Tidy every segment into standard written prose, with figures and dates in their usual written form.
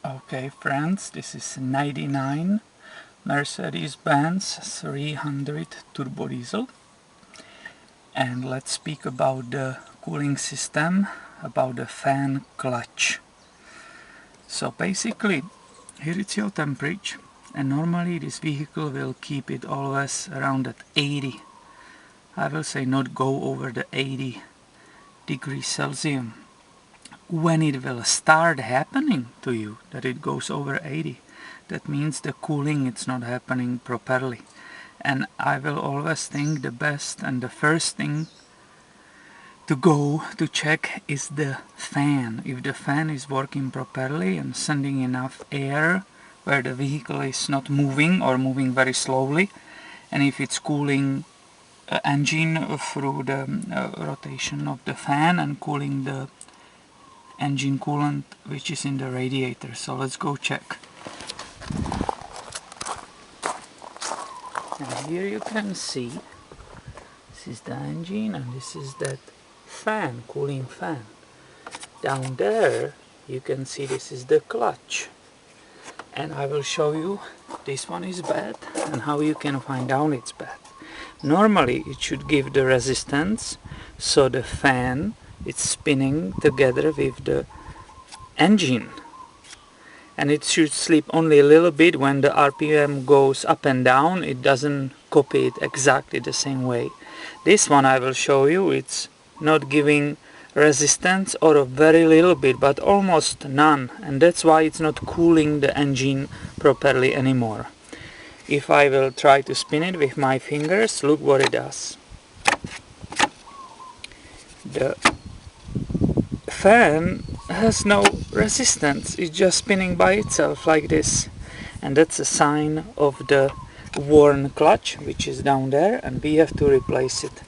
Okay friends, this is 99 Mercedes-Benz 300 turbodiesel, and let's speak about the cooling system, about the fan clutch. So basically here it's your temperature, and normally this vehicle will keep it always around at 80. I will say not go over the 80 degrees Celsius. When it will start happening to you that it goes over 80, that means the cooling it's not happening properly. And I will always think the best and the first thing to go to check is the fan. If the fan is working properly and sending enough air where the vehicle is not moving or moving very slowly, and if it's cooling engine through the rotation of the fan and cooling the engine coolant which is in the radiator. So let's go check. And here you can see this is the engine and this is that fan, cooling fan. Down there you can see this is the clutch, and I will show you this one is bad and how you can find out it's bad. Normally it should give the resistance so the fan it's spinning together with the engine, and it should slip only a little bit. When the RPM goes up and down, it doesn't copy it exactly the same way. This one I will show you, it's not giving resistance or a very little bit, but almost none, and that's why it's not cooling the engine properly anymore. If I will try to spin it with my fingers, look what it does. The fan has no resistance, it's just spinning by itself like this, and that's a sign of the worn clutch which is down there, and we have to replace it.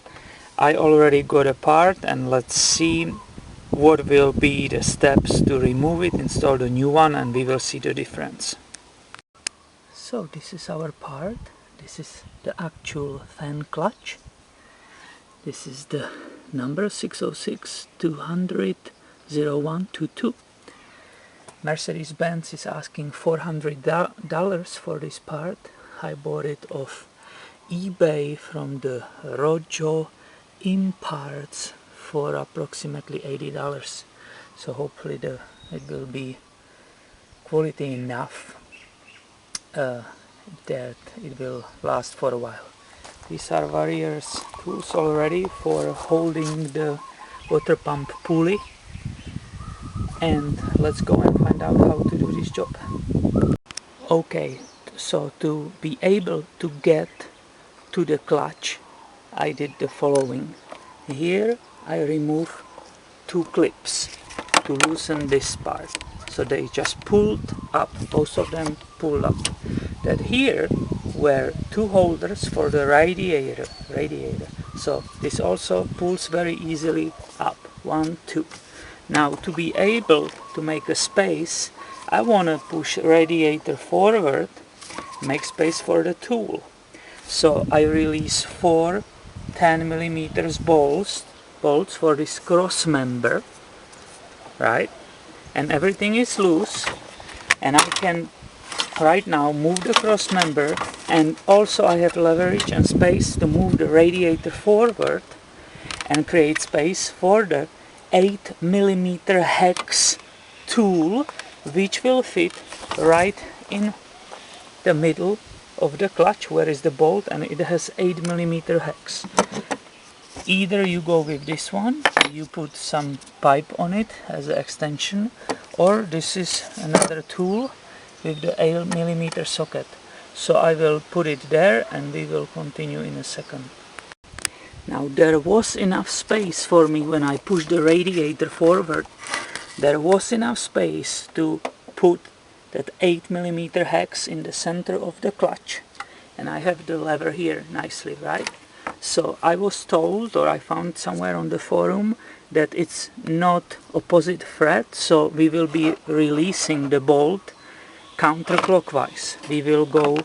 I already got a part, and let's see what will be the steps to remove it, install the new one, and we will see the difference. So this is our part. This is the actual fan clutch. This is the number 606-200-0122. Mercedes-Benz is asking $400 for this part. I bought it off eBay from the Rojo in parts for approximately $80. So hopefully it will be quality enough that it will last for a while. These are various tools already for holding the water pump pulley, and let's go and find out how to do this job. Okay, so to be able to get to the clutch, I did the following. Here I remove two clips to loosen this part, so they just pulled up, both of them pulled up. That here were two holders for the radiator, so this also pulls very easily up, 1, 2. Now to be able to make a space, I want to push radiator forward, make space for the tool. So I release 4 10mm bolts for this cross member, right? And everything is loose, and I can right now move the cross member, and also I have leverage and space to move the radiator forward and create space for the 8mm hex tool, which will fit right in the middle of the clutch where is the bolt, and it has 8mm hex. Either you go with this one, you put some pipe on it as an extension, or this is another tool with the 8mm socket. So I will put it there and we will continue in a second. Now there was enough space for me when I pushed the radiator forward. There was enough space to put that 8mm hex in the center of the clutch, and I have the lever here nicely, right? So I was told, or I found somewhere on the forum, that it's not opposite thread, so we will be releasing the bolt counterclockwise. We will go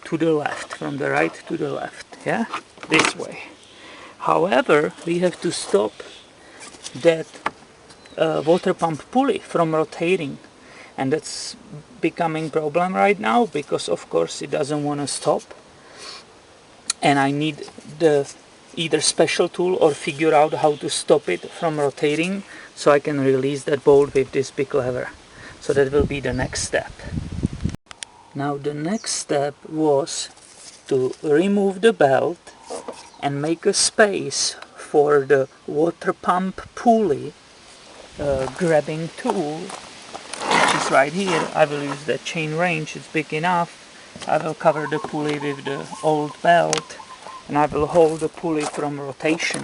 to the left, from the right to the left, yeah, this way. However, we have to stop that water pump pulley from rotating, and that's becoming problem right now because of course it doesn't want to stop, and I need the either special tool or figure out how to stop it from rotating so I can release that bolt with this big lever. So that will be the next step. Now the next step was to remove the belt and make a space for the water pump pulley grabbing tool, which is right here. I will use that chain wrench, it's big enough. I will cover the pulley with the old belt, and I will hold the pulley from rotation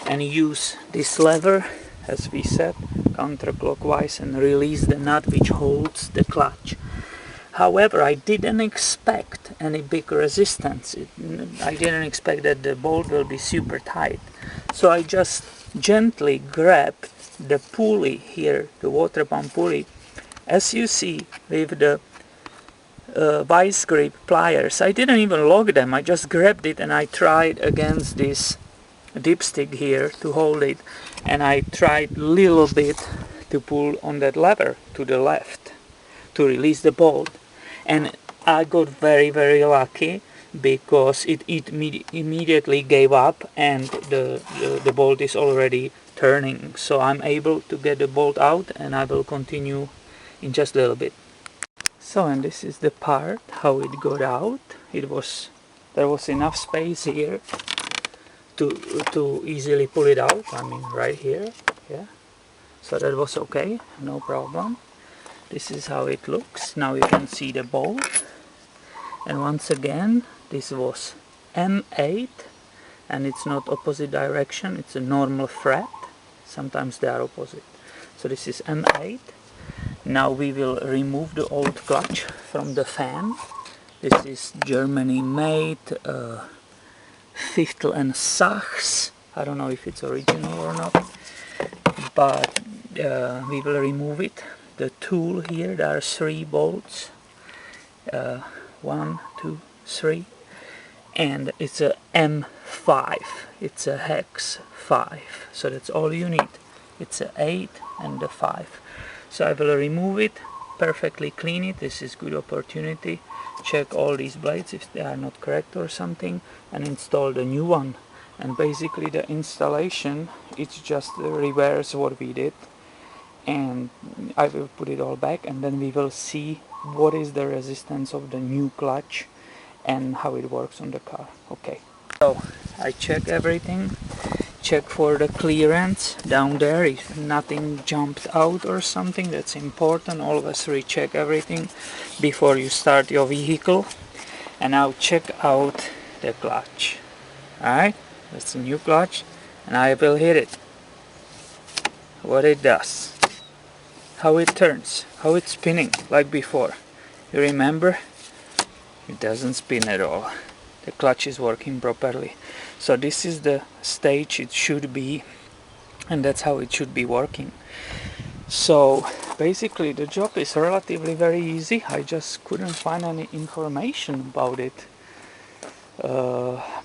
and use this lever, as we said, counterclockwise, and release the nut which holds the clutch. However, I didn't expect any big resistance. I didn't expect that the bolt will be super tight. So I just gently grabbed the pulley here, the water pump pulley. As you see with the vice grip pliers, I didn't even lock them. I just grabbed it and I tried against this dipstick here to hold it, and I tried a little bit to pull on that lever to the left to release the bolt, and I got very lucky because it immediately gave up and the bolt is already turning, so I'm able to get the bolt out, and I will continue in just a little bit. So, and this is the part how it got out. There was enough space here to easily pull it out. I mean, right here, yeah. So that was okay, no problem. This is how it looks. Now you can see the bolt. And once again, this was M8, and it's not opposite direction, it's a normal fret. Sometimes they are opposite. So this is M8. Now we will remove the old clutch from the fan. This is Germany made, Fichtel and Sachs. I don't know if it's original or not, but we will remove it. The tool here, there are 3 bolts, 1, 2, 3, and it's a M5, it's a hex 5, so that's all you need. It's a 8 and a 5. So I will remove it, perfectly clean it. This is good opportunity. Check all these blades if they are not correct or something, and install the new one. And basically the installation, it's just reverse what we did, and I will put it all back, and then we will see what is the resistance of the new clutch and how it works on the car. Okay, so I check everything, check for the clearance down there. If nothing jumped out or something, that's important. Always recheck everything before you start your vehicle. And now check out the clutch. Alright, that's a new clutch, and I will hit it. What it does, how it turns, how it's spinning like before. You remember? It doesn't spin at all. The clutch is working properly. So this is the stage it should be, and that's how it should be working. So basically the job is relatively very easy. I just couldn't find any information about it,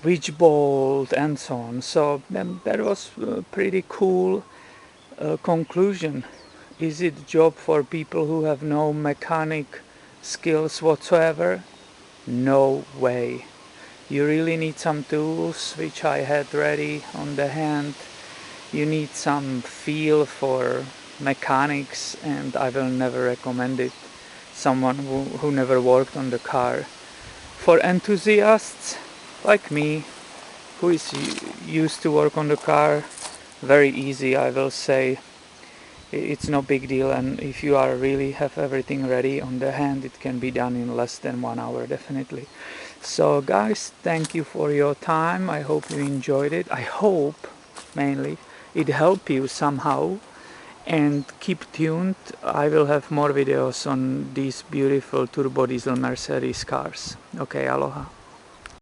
which bolt and so on. So that was a pretty cool conclusion. Is it a job for people who have no mechanic skills whatsoever? No way. You really need some tools, which I had ready on the hand. You need some feel for mechanics, and I will never recommend it. Someone who never worked on the car. For enthusiasts like me, who is used to work on the car, very easy, I will say. It's no big deal, and if you are really have everything ready on the hand, it can be done in less than 1 hour, definitely. So guys, thank you for your time. I hope you enjoyed it. I hope mainly it helped you somehow, and keep tuned. I will have more videos on these beautiful turbodiesel Mercedes cars. Okay, aloha.